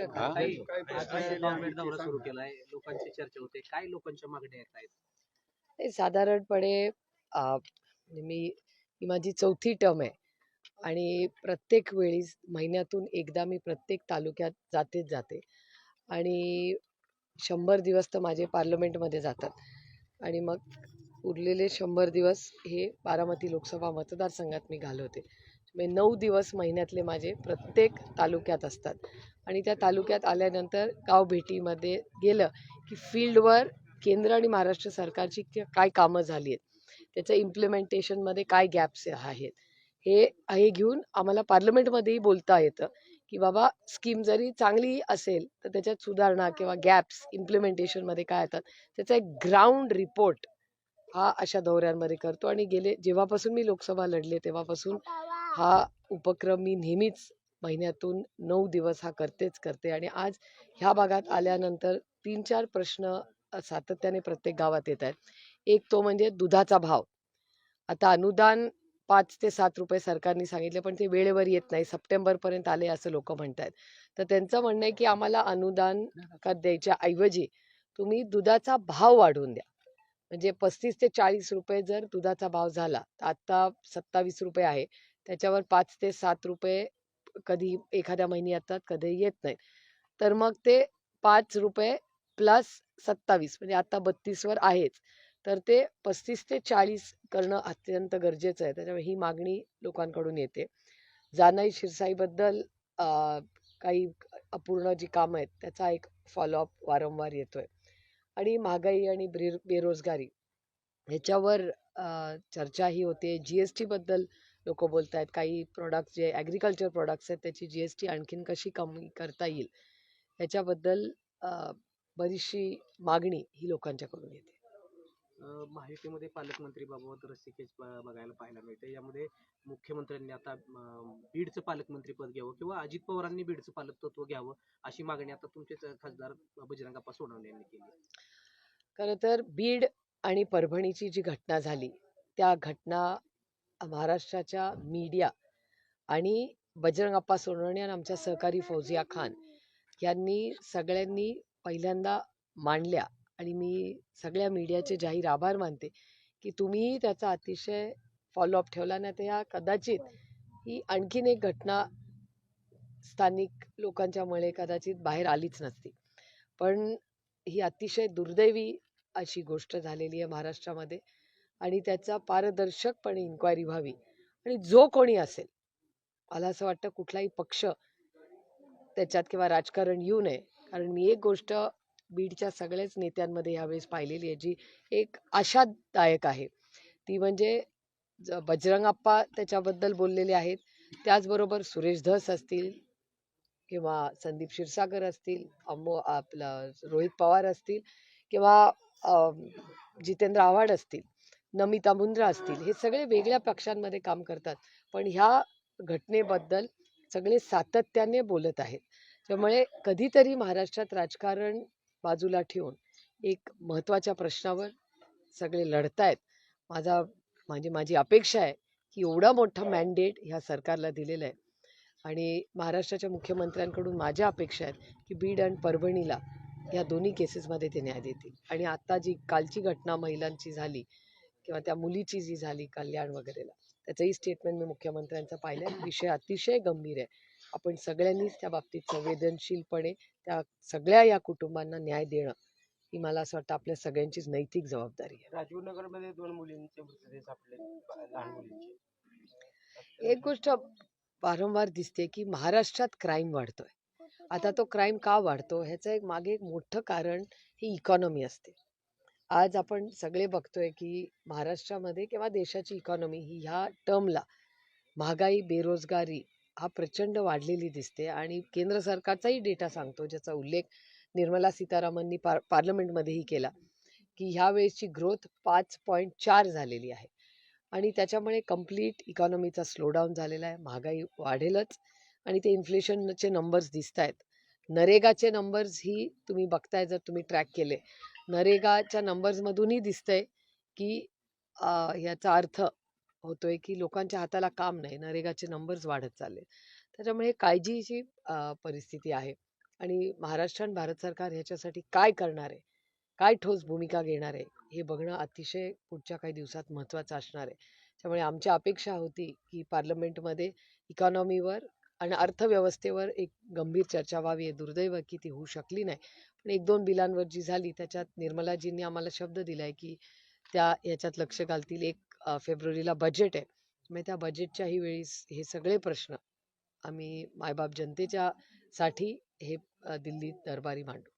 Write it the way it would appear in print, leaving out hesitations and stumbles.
हा काही आज गव्हर्नमेंट दौरा सुरू केलाय, लोकांची चर्चा होते, काय लोकांच्या मागण्या येत आहेत? ते साधारणपणे म्हणजे ही माझी चौथी टर्म आहे आणि प्रत्येक वेळी महिन्यातून एकदा मी प्रत्येक तालुक्यात जाते आणि 100 दिवस तर माझे पार्लमेंटमध्ये जातात आणि मग उरलेले 100 दिवस हे बारामती लोकसभा मतदारसंघात मी घालवते. म्हणजे 9 दिवस महिन्यातले माझे प्रत्येक तालुक्यात असतात आणि त्या तालुक्यात आल्यानंतर गाव भेटीमध्ये गेलं की फील्डवर केंद्र आणि महाराष्ट्र सरकारची काय कामं झाली आहेत, त्याच्या इम्प्लिमेंटेशनमध्ये काय गॅप्स आहेत, हे घेऊन आम्हाला पार्लमेंटमध्येही बोलता येतं की बाबा स्कीम जरी चांगली असेल तर त्याच्यात सुधारणा किंवा गॅप्स इम्प्लिमेंटेशनमध्ये काय येतात त्याचा एक ग्राउंड रिपोर्ट हा अशा दौऱ्यांमध्ये करतो. आणि जेव्हापासून मी लोकसभा लढले तेव्हापासून हा उपक्रम मी नेहमीच महिन्यातून 9 दिवस हा करते आणि आज ह्या भागात आल्यानंतर 3-4 प्रश्न सातत्याने प्रत्येक गावात येत आहेत. एक तो म्हणजे दुधाचा भाव. आता अनुदान 5 ते 7 रुपये सरकारने सांगितले, पण ते वेळेवर येत नाही. सप्टेंबरपर्यंत आले असं लोकं म्हणतायत. तर त्यांचं म्हणणं आहे की आम्हाला अनुदान द्यायच्या ऐवजी तुम्ही दुधाचा भाव वाढवून द्या. म्हणजे 35 ते 40 रुपये जर दुधाचा भाव झाला, तर आता 27 रुपये आहे. त्याच्यावर 5 ते 7 रुपये कधी एखाद्या महिनी येतात, कधी येत नाहीत. तर मग ते 5 रुपये प्लस 27 म्हणजे आता 32 वर आहेच. तर ते 35 ते 40 करणं अत्यंत गरजेचं आहे. त्याच्यामुळे ही मागणी लोकांकडून येते. जानाई शिरसाईबद्दल काही अपूर्ण जी कामं आहेत, त्याचा एक फॉलोअप वारंवार येतोय. आणि महागाई आणि बेरोजगारी ह्याच्यावर चर्चा ही होते. GST बद्दल लोक बोलतायत. काही प्रोडक्ट्स जे ॲग्रिकल्चर प्रोडक्ट्स आहेत त्याची GST आणखीन कशी कमी करता येईल ह्याच्याबद्दल बरीचशी मागणी ही लोकांच्याकडून येते. माहितीमध्ये पालकमंत्री बाबत रस्सीखेच बघायला पाहायला मिळते. यामध्ये मुख्यमंत्र्यांनी आता बीडचं पालकमंत्री पद घ्यावं किंवा अजित पवारांनी बीडचं पालकत्व घ्यावं अशी मागणी आता तुमचे खासदार बजरंग सोनवणे यांनी केली. खरं तर बीड आणि परभणीची जी घटना झाली त्या घटना महाराष्ट्राच्या मीडिया आणि बजरंग सोनवणे आणि आमच्या सहकारी फौजिया खान यांनी सगळ्यांनी पहिल्यांदा मांडल्या आणि मी सगळ्या मीडियाचे जाहीर आभार मानते की तुम्ही त्याचा अतिशय फॉलोअप ठेवला. नाही तर या कदाचित ही आणखीन एक घटना स्थानिक लोकांच्यामुळे कदाचित बाहेर आलीच नसती. पण ही अतिशय दुर्दैवी अशी गोष्ट झालेली आहे महाराष्ट्रामध्ये आणि त्याचा पारदर्शकपणे इन्क्वायरी व्हावी आणि जो कोणी असेल, मला असं वाटतं कुठलाही पक्ष त्याच्यात किंवा राजकारण येऊ नये. कारण मी एक गोष्ट बीडच्या सगळ्याच नेत्यांमध्ये यावेळेस पाहिलेली आहे जी एक आशादायक आहे. ती म्हणजे बजरंग त्याच्याबद्दल बोललेले आहेत. त्याचबरोबर सुरेश धस असतील किंवा संदीप क्षीरसागर असतील, आपलं रोहित पवार असतील किंवा जितेंद्र आव्हाड असतील, नमिता मुंद्रा असतील, हे सगळे वेगळ्या पक्षांमध्ये काम करतात. पण ह्या घटनेबद्दल सगळे सातत्याने बोलत आहेत. त्यामुळे कधीतरी महाराष्ट्रात राजकारण बाजूला ठेवून एक महत्त्वाच्या प्रश्नावर सगळे लढतायत. माझी अपेक्षा आहे की एवढा मोठा मॅन्डेट ह्या सरकारला दिलेला आहे आणि महाराष्ट्राच्या मुख्यमंत्र्यांकडून माझ्या अपेक्षा आहेत की बीड आणि परभणीला या दोन्ही केसेसमध्ये ते न्याय देतील. आणि आता जी कालची घटना महिलांची झाली किंवा त्या मुलीची जी झाली कल्याण वगैरेला, त्याचंही स्टेटमेंट मी मुख्यमंत्र्यांचं पाहिलं. विषय अतिशय गंभीर आहे. आपण सगळ्यांनीच त्या बाबतीत संवेदनशीलपणे त्या सगळ्या या कुटुंबांना न्याय देणं ही मला असं वाटतं आपल्या सगळ्यांचीच नैतिक जबाबदारी आहे. राजीवनगरमध्ये 2 मुलींचे मृतदेह सापडले, लहान मुलींचे. एक गोष्ट वारंवार दिसते की महाराष्ट्रात क्राईम वाढतोय. आता तो क्राईम का वाढतो ह्याचं एक मागे एक मोठं कारण ही इकॉनॉमी असते. आज आपण सगळे बघतोय की महाराष्ट्रामध्ये किंवा देशाची इकॉनॉमी ही ह्या टर्मला महागाई, बेरोजगारी हा प्रचंड वाढलेली दिसते आणि केंद्र सरकारचाही डेटा सांगतो, ज्याचा उल्लेख निर्मला सीतारामननी पार्लमेंटमध्येही केला की ह्या वेळेसची ग्रोथ 5.4 झालेली आहे आणि त्याच्यामुळे कंप्लीट इकॉनॉमीचा स्लोडाऊन झालेला आहे. महागाई वाढेलच आणि ते इन्फ्लेशनचे नंबर्स दिसत आहेत. नरेगाचे नंबर्स ही तुम्ही बघताय, जर तुम्ही ट्रॅक केले, नरेगाच्या नंबर्समधूनही दिसतंय की याचा अर्थ होतोय की लोकांच्या हाताला काम नाही, नरेगाचे नंबर्स वाढत चालले. त्याच्यामुळे काळजीची परिस्थिती आहे. आणि महाराष्ट्र आणि भारत सरकार ह्याच्यासाठी काय करणार आहे, काय ठोस भूमिका घेणार आहे, हे बघणं अतिशय पुढच्या काही दिवसात महत्त्वाचं असणार आहे. त्यामुळे आमची अपेक्षा होती की पार्लमेंटमध्ये इकॉनॉमीवर आणि अर्थव्यवस्थेवर एक गंभीर चर्चा व्हावी. दुर्दैव की ती होऊ शकली नाही. पण 1-2 बिलांवर जी झाली त्याच्यात निर्मलाजींनी आम्हाला शब्द दिलाय की त्या याच्यात लक्ष घालतील. 1 फेब्रुवारीला बजेट आहे. मग त्या बजेटच्याही वेळेस हे सगळे प्रश्न आम्ही मायबाप जनतेच्या साठी हे दिल्लीत दरबारी मांडू.